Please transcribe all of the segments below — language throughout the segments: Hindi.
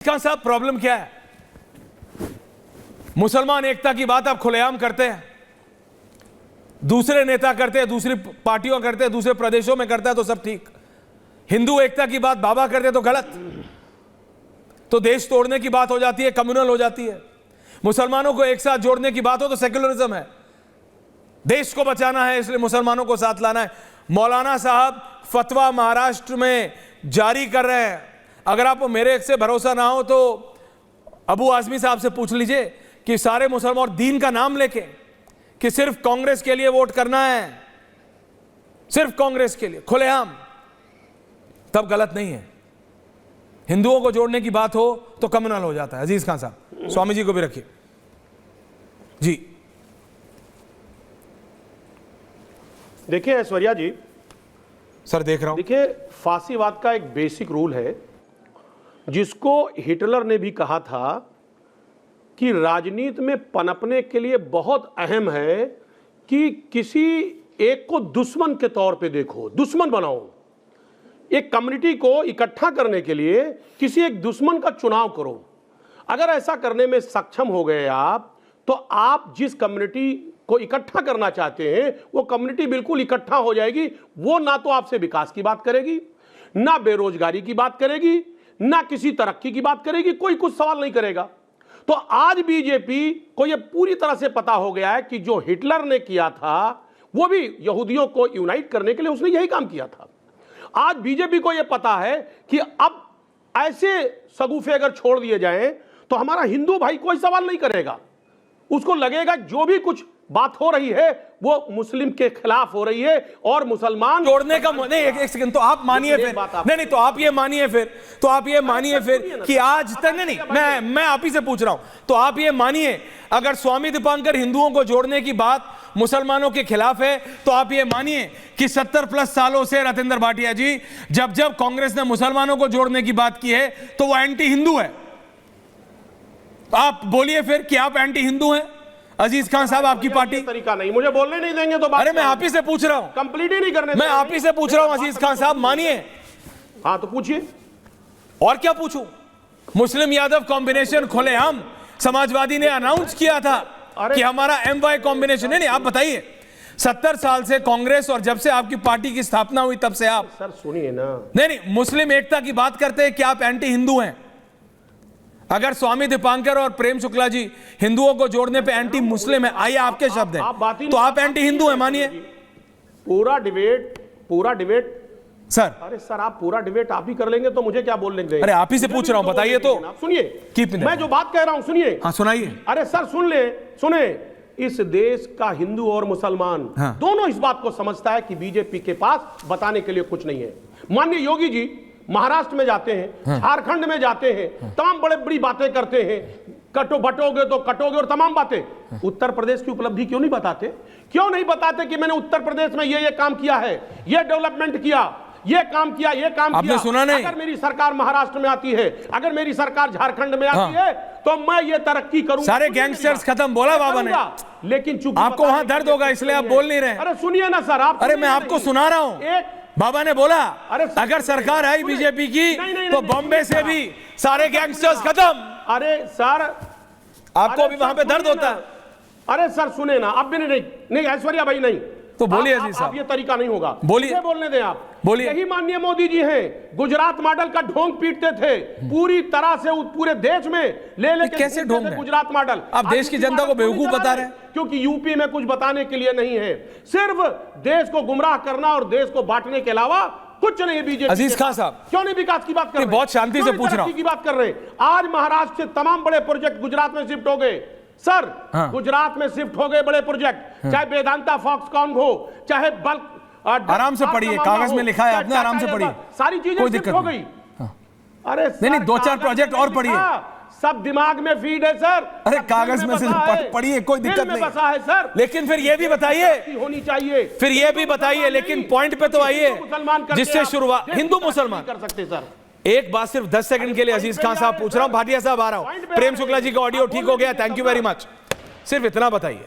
इसका साहब प्रॉब्लम क्या है? मुसलमान एकता की बात आप खुलेआम करते हैं, दूसरे नेता करते हैं, दूसरी पार्टियों करते हैं, दूसरे प्रदेशों में करता है तो सब ठीक। हिंदू एकता की बात बाबा करते तो गलत, तो देश तोड़ने की बात हो जाती है, कम्युनल हो जाती है। मुसलमानों को एक साथ जोड़ने की बात हो तो सेक्युलरिज्म है। देश को बचाना है इसलिए मुसलमानों को साथ लाना है। मौलाना साहब फतवा महाराष्ट्र में जारी कर रहे हैं। अगर आपको मेरे से भरोसा ना हो तो अबू आजमी साहब से पूछ लीजिए कि सारे मुसलमान और दीन का नाम लेके कि सिर्फ कांग्रेस के लिए वोट करना है, सिर्फ कांग्रेस के लिए खुलेआम, तब गलत नहीं है। हिंदुओं को जोड़ने की बात हो तो कम्युनल हो जाता है। अजीज खान साहब, स्वामी जी को भी रखिए जी। देखिए ऐश्वर्या जी, सर देख रहा हूं। देखिए फांसीवाद का एक बेसिक रूल है जिसको हिटलर ने भी कहा था कि राजनीति में पनपने के लिए बहुत अहम है कि किसी एक को दुश्मन के तौर पे देखो, दुश्मन बनाओ। एक कम्युनिटी को इकट्ठा करने के लिए किसी एक दुश्मन का चुनाव करो। अगर ऐसा करने में सक्षम हो गए आप, तो आप जिस कम्युनिटी को इकट्ठा करना चाहते हैं वो कम्युनिटी बिल्कुल इकट्ठा हो जाएगी। वो ना तो आपसे विकास की बात करेगी, ना बेरोजगारी की बात करेगी, ना किसी तरक्की की बात करेगी, कोई कुछ सवाल नहीं करेगा। तो आज बीजेपी को यह पूरी तरह से पता हो गया है कि जो हिटलर ने किया था वो भी यहूदियों को यूनाइट करने के लिए उसने यही काम किया था। आज बीजेपी को यह पता है कि अब ऐसे सगुफे अगर छोड़ दिए जाएं तो हमारा हिंदू भाई कोई सवाल नहीं करेगा। उसको लगेगा जो भी कुछ बात हो रही है वो मुस्लिम के खिलाफ हो रही है और मुसलमान जोड़ने का नहीं। एक सेकंड, तो आप मानिए फिर, नहीं तो आप ये मानिए फिर, तो आप ये मानिए फिर कि आज तक नहीं, मैं आप ही से पूछ रहा हूं, तो आप ये मानिए अगर स्वामी दीपांकर हिंदुओं को जोड़ने की बात मुसलमानों के खिलाफ है तो आप ये मानिए कि 70+ सालों से रतेंद्र भाटिया जी जब जब कांग्रेस ने मुसलमानों को जोड़ने की बात की है तो वो एंटी हिंदू है। आप बोलिए फिर कि आप एंटी हिंदू हैं। अजीज खान साहब, आपकी पार्टी तरीका नहीं, मुझे बोलने नहीं देंगे तो बात। अरे मैं आप ही से पूछ रहा हूं, कंप्लीट ही नहीं करने, मैं आप ही से पूछ रहा हूं। अजीज खान साहब मानिए। हाँ तो पूछिए। और क्या पूछूं? मुस्लिम यादव कॉम्बिनेशन खुलेआम समाजवादी ने अनाउंस किया था कि हमारा MY कॉम्बिनेशन है। नहीं आप बताइए, 70 साल से कांग्रेस और जब से आपकी पार्टी की स्थापना हुई तब से आप सर सुनिए ना, नहीं मुस्लिम एकता की बात करते हैं कि आप एंटी हिंदू हैं। अगर स्वामी दीपांकर और प्रेम शुक्ला जी हिंदुओं को जोड़ने पे एंटी मुस्लिम है, आइए आपके शब्द हैं, तो आप एंटी हिंदू हैं मानिए। पूरा डिबेट सर, अरे सर आप पूरा डिबेट आप ही कर लेंगे तो मुझे क्या बोल लेंगे? अरे आप ही से पूछ रहा हूं, बताइए तो। सुनिए, मैं जो बात कह रहा हूं सुनिए। हाँ सुनाइए। अरे सर सुने, इस देश का हिंदू और मुसलमान दोनों इस बात को समझता है कि बीजेपी के पास बताने के लिए कुछ नहीं है। माननीय योगी जी महाराष्ट्र में जाते हैं, झारखंड में जाते हैं, तमाम बड़े बड़ी बातें करते हैं, बटोगे तो कटोगे और तमाम बातें। उत्तर प्रदेश की उपलब्धि क्यों नहीं बताते? क्यों नहीं बताते कि मैंने उत्तर प्रदेश में ये काम किया है, ये डेवलपमेंट किया, ये काम किया, ये काम आपने किया। सुना नहीं? अगर मेरी सरकार महाराष्ट्र में आती है, अगर मेरी सरकार झारखंड में आती है तो मैं ये तरक्की करूंगा। सारे गैंगस्टर्स खत्म बोला बाबा ने, लेकिन चूंकि आपको वहां दर्द होगा इसलिए आप बोल नहीं रहे। अरे सुनिए ना सर आप। अरे मैं आपको सुना रहा हूं, बाबा ने बोला अगर सरकार आई बीजेपी की तो बॉम्बे से भी सारे गैंगस्टर्स खत्म। अरे सर आपको भी वहां पे दर्द होता है। अरे सर सुने ना, अब भी नहीं ऐश्वर्या भाई नहीं, तो बोलिए अजीज साहब। ये तरीका नहीं होगा, बोलिए, बोलने दें आप, बोलिए। यही माननीय मोदी जी हैं, गुजरात मॉडल का ढोंग पीटते थे पूरी तरह से पूरे देश में ले कैसे ढोंग है? गुजरात मॉडल। आप देश की जनता को बेवकूफ बता रहे हैं क्योंकि यूपी में कुछ बताने के लिए नहीं है, सिर्फ देश को गुमराह करना और देश को बांटने के अलावा कुछ नहीं है बीजेपी। अजीज खान साहब, क्यों नहीं विकास की बात कर रहे हैं? बहुत शांति से पूछ रहा हूं, की बात कर रहे हैं। आज महाराष्ट्र से तमाम बड़े प्रोजेक्ट गुजरात में शिफ्ट हो गए सर। गुजरात में शिफ्ट हो गए बड़े प्रोजेक्ट, चाहे वेदांता फॉक्सकॉन हो, चाहे बल्क। आराम से पढ़िए, कागज में लिखा है आपने, आराम से पढ़िए, सारी चीजें शिफ्ट हो गई। अरे नहीं 2-4 प्रोजेक्ट और पढ़िए, सब दिमाग में फीड है सर। अरे कागज में से पढ़िए, कोई दिक्कत नहीं बसा है सर। लेकिन फिर ये भी बताइए, होनी चाहिए, फिर ये भी बताइए, लेकिन पॉइंट पे तो आइए जिससे शुरुआत। हिंदू मुसलमान कर सकते सर। एक बात सिर्फ 10 सेकंड के लिए अजीज खान साहब पूछ रहा हूं, भाटिया साहब आ रहा हूं, प्रेम शुक्ला जी का ऑडियो ठीक हो गया, थैंक यू वेरी मच। सिर्फ इतना बताइए,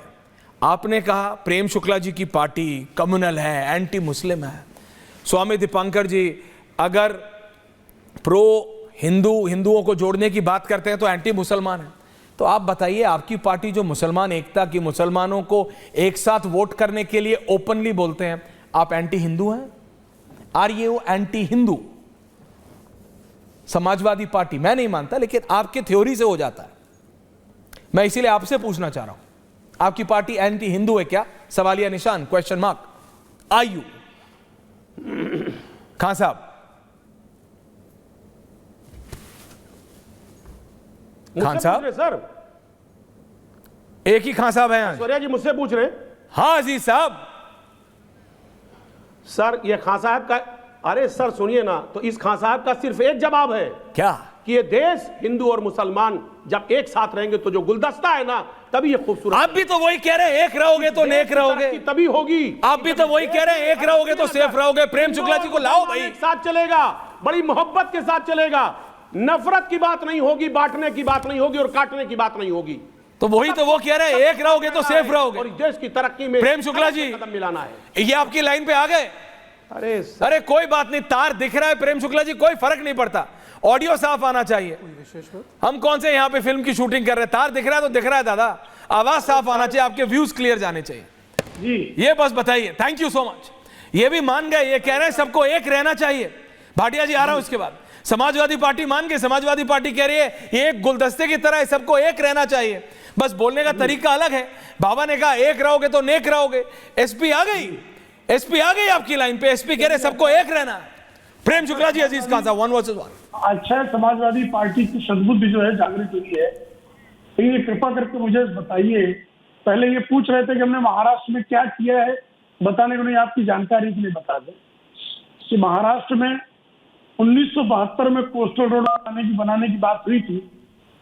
आपने कहा प्रेम शुक्ला जी की पार्टी कम्युनल है, एंटी मुस्लिम है। स्वामी दीपांकर जी अगर प्रो हिंदुओं को जोड़ने की बात करते हैं तो एंटी मुसलमान है। तो आप बताइए, आपकी पार्टी जो मुसलमान एकता की, मुसलमानों को एक साथ वोट करने के लिए ओपनली बोलते हैं, आप एंटी हिंदू हैं? Are you anti Hindu? Samajwadi Party, मैं नहीं मानता, लेकिन आपके थ्योरी से हो जाता है। मैं इसीलिए आपसे पूछना चाह रहा हूं, आपकी पार्टी एंटी हिंदू है क्या? सवालिया निशान, question mark. Are you Khan sahab? Khan साहब सर, एक ही खान साहब हैं? ऐश्वर्या जी मुझसे पूछ रहे हैं। हाँ अजीज साहब। सर ये खान साहब का, अरे सर सुनिए ना, तो इस खान साहब का सिर्फ एक जवाब है क्या? कि ये देश हिंदू और मुसलमान जब एक साथ रहेंगे तो जो गुलदस्ता है ना, तभी ये खूबसूरत। आप भी तो वही कह रहे हैं, एक रहोगे तो नेक रहोगे, तभी होगी। आप भी तो वही कह रहे हैं, एक रहोगे तो सेफ रहोगे। प्रेम शुक्ला जी को लाओ भाई। एक साथ चलेगा, बड़ी मोहब्बत के साथ चलेगा, नफरत की बात नहीं होगी, बांटने की बात नहीं होगी और काटने की बात नहीं होगी। तो वही तो वो कह रहे हैं, एक रहोगे तो सेफ रहोगे और देश की तरक्की में प्रेम शुक्ला जी कदम मिलाना है। ये आपकी लाइन पे आ गए? अरे कोई बात नहीं, तार दिख रहा है प्रेम शुक्ला जी, कोई फर्क नहीं पड़ता, ऑडियो साफ आना चाहिए। हम कौन से यहाँ पे फिल्म की शूटिंग कर रहे हैं? तार दिख रहा है तो दिख रहा है दादा, आवाज साफ आना चाहिए, आपके व्यूज क्लियर जाने चाहिए जी। ये बस बताइए। Thank you so much. ये भी मान गए, ये कह रहे हैं सबको एक रहना चाहिए। भाटिया जी आ रहा हूं इसके बाद। समाजवादी पार्टी मान गए, समाजवादी पार्टी कह रही है ये एक गुलदस्ते की तरह है, सबको एक रहना चाहिए, बस बोलने का तरीका अलग है। बाबा ने कहा एक रहोगे तो नेक रहोगे। एसपी आ गई, एसपी आ गई आपकी लाइन पे, एसपी कह रहे सबको एक रहना। प्रेम शुक्ला जी, अजीज खान साहब, 1 वर्सेस 1। अच्छा, समाजवादी पार्टी की सद्बुद्धि जो है जागृत हुई है, तो ये कृपा करके मुझे बताइए। पहले ये पूछ रहे थे कि हमने महाराष्ट्र में क्या किया है, बताने को नहीं, आपकी जानकारी के लिए बता दें कि महाराष्ट्र में 1972 में कोस्टल रोड बनाने की बात हुई थी,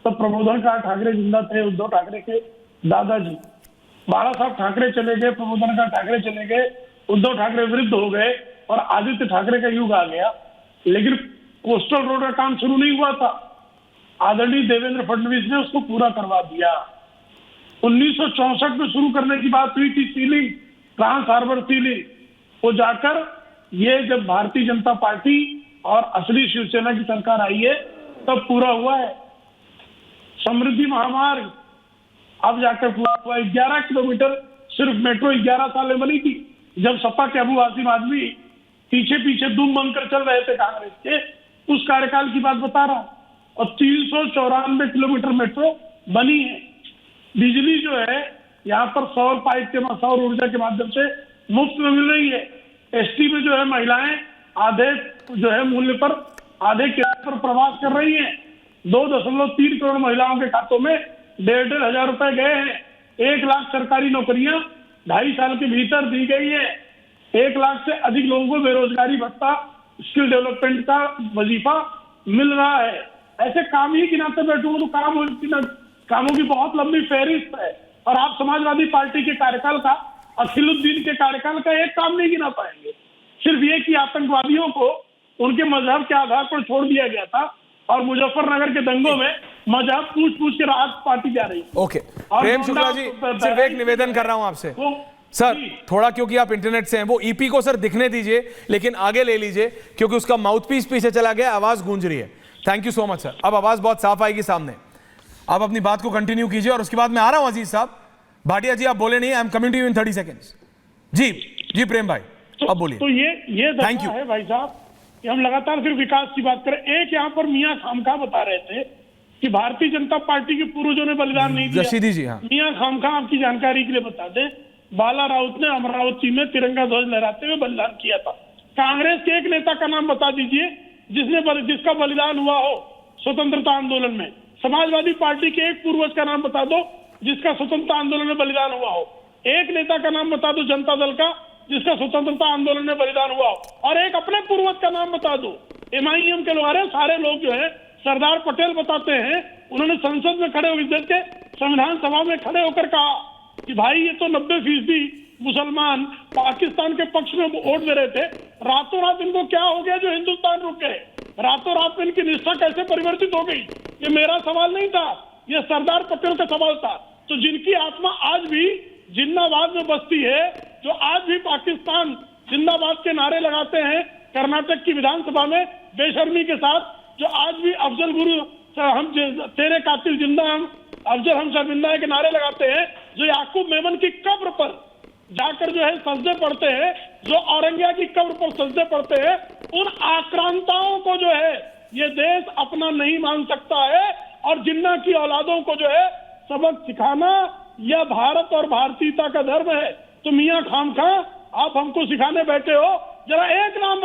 तब प्रबोधनकार ठाकरे जिंदा थे, उद्धव ठाकरे के दादाजी। बाला साहब ठाकरे चले गए, प्रबोधनकार ठाकरे चले गए, उद्धव ठाकरे वृद्ध हो गए और आदित्य ठाकरे का युग आ गया, लेकिन कोस्टल रोड का काम शुरू नहीं हुआ था। आदरणीय देवेंद्र फडणवीस ने उसको पूरा करवा दिया। 1964 में शुरू करने की बात हुई थी, सीलिंग, ट्रांस हार्बर सीलिंग, वो जाकर ये जब भारतीय जनता पार्टी और असली शिवसेना की सरकार आई है तब पूरा हुआ है। समृद्धि महामार्ग अब जाकर पूरा हुआ। 11 किलोमीटर सिर्फ मेट्रो 11 साल में बनी थी, जब सपा के अबू आसिम आदमी पीछे पीछे दुम बनकर चल रहे थे कांग्रेस के, उस कार्यकाल की बात बता रहा हूं। और 394 किलोमीटर मेट्रो बनी है। बिजली जो है यहाँ पर सौर पाइप के, सौर ऊर्जा के माध्यम से मुफ्त में मिल रही है। एसटी में जो है महिलाएं आधे जो है मूल्य पर, आधे किराए पर प्रवास कर रही हैं। 2.3 करोड़ महिलाओं के खातों में 1,500 हजार रुपए गए हैं। 1 लाख सरकारी नौकरियां 2.5 साल के भीतर दी गई है। 1 लाख से अधिक लोगों को बेरोजगारी भत्ता, स्किल डेवलपमेंट का वजीफा मिल रहा है। ऐसे काम ही गिनाते बैठूंगा तो कामों की बहुत लंबी फहरिस्त है। और आप समाजवादी पार्टी के कार्यकाल का, अखिलुद्दीन के कार्यकाल का एक काम नहीं गिना पाएंगे। सिर्फ ये कि आतंकवादियों को उनके मजहब के आधार पर छोड़ दिया गया था और मुजफ्फरनगर के दंगों में मजहब पूछ पूछ के राहत पार्टी जा रही है। ओके प्रेम शुक्ला जी, सिर्फ एक निवेदन कर रहा हूं आपसे सर, थोड़ा क्योंकि आप इंटरनेट से हैं, वो ईपी को सर दिखने दीजिए, लेकिन आगे ले लीजिए क्योंकि उसका माउथपीस पीछे चला गया, आवाज गूंज रही है। Thank you so much sir, अब आवाज बहुत साफ आएगी सामने। आप अपनी बात को कंटिन्यू कीजिए और उसके बाद मैं आ रहा हूं अजीज साहब। भाटिया जी आप बोले नहीं, I am coming to you in 30 seconds. जी प्रेम भाई अब बोलिए। तो ये दशा है भाई साहब कि हम लगातार सिर्फ विकास की बात करें। एक यहाँ पर मियां खामखा बता रहे थे कि भारतीय जनता पार्टी के पूर्वजों ने बलिदान नहीं दिया। रशीदी जी, हाँ। मियां खामखा आपकी जानकारी के लिए बता दें, बाला राउत ने अमरावती में तिरंगा ध्वज लहराते हुए बलिदान किया था। कांग्रेस के एक नेता का नाम बता दीजिए जिसका बलिदान हुआ हो स्वतंत्रता आंदोलन में। समाजवादी पार्टी के एक पूर्वज का नाम बता दो जिसका स्वतंत्रता आंदोलन में बलिदान हुआ हो। एक नेता का नाम बता दो जनता दल का जिसका स्वतंत्रता आंदोलन में बलिदान हुआ हो। और एक अपने पूर्वज का नाम बता दो। एमआईएम के लोग, सारे लोग जो है सरदार पटेल बताते हैं, उन्होंने संसद में खड़े होकर, देश के संविधान सभा में खड़े होकर कहा कि भाई ये तो 90% मुसलमान पाकिस्तान के पक्ष में वोट दे रहे थे, रातों रात इनको क्या हो गया जो हिंदुस्तान रुक गए, रातों रात में इनकी निष्ठा कैसे परिवर्तित हो गई। ये मेरा सवाल नहीं था, ये सरदार पटेल का सवाल था। तो जिनकी आत्मा आज भी जिन्नाबाद में बसती है, जो आज भी पाकिस्तान जिंदाबाद के नारे लगाते हैं, कर्नाटक की विधानसभा में बेशर्मी के साथ जो आज भी अफजल गुरु हम तेरे कातिल जिंदा हम अफजल हम शर्मिंदा है के नारे लगाते हैं, जो याकूब मेमन की कब्र पर जाकर जो है सजदे पढ़ते हैं, जो औरंगिया की कब्र पर सजदे पढ़ते हैं, उन आक्रांताओं को जो है ये देश अपना नहीं मान सकता है। और जिन्ना की औलादों को जो है सबक सिखाना यह भारत और भारतीयता का धर्म है। तो मियां खामखा आप हमको सिखाने बैठे हो, जरा एक नाम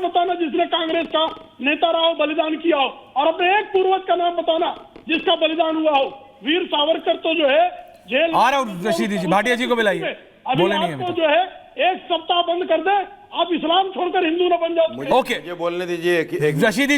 बताना जिसने कांग्रेस का नेता रहा हो, बलिदान किया हो, और अपने एक पूर्वज का नाम बताना जिसका बलिदान हुआ हो। वीर सावरकर तो जो है जेल आ रहा हूं रशीदी जी, भाटिया जी को बुलाइए, अभी बोले नहीं आपको जो है एक सप्ताह बंद कर दे, आप इस्लाम छोड़कर हिंदू न बन जाओ। ओके मुझे बोलने दीजिए कि रशीदी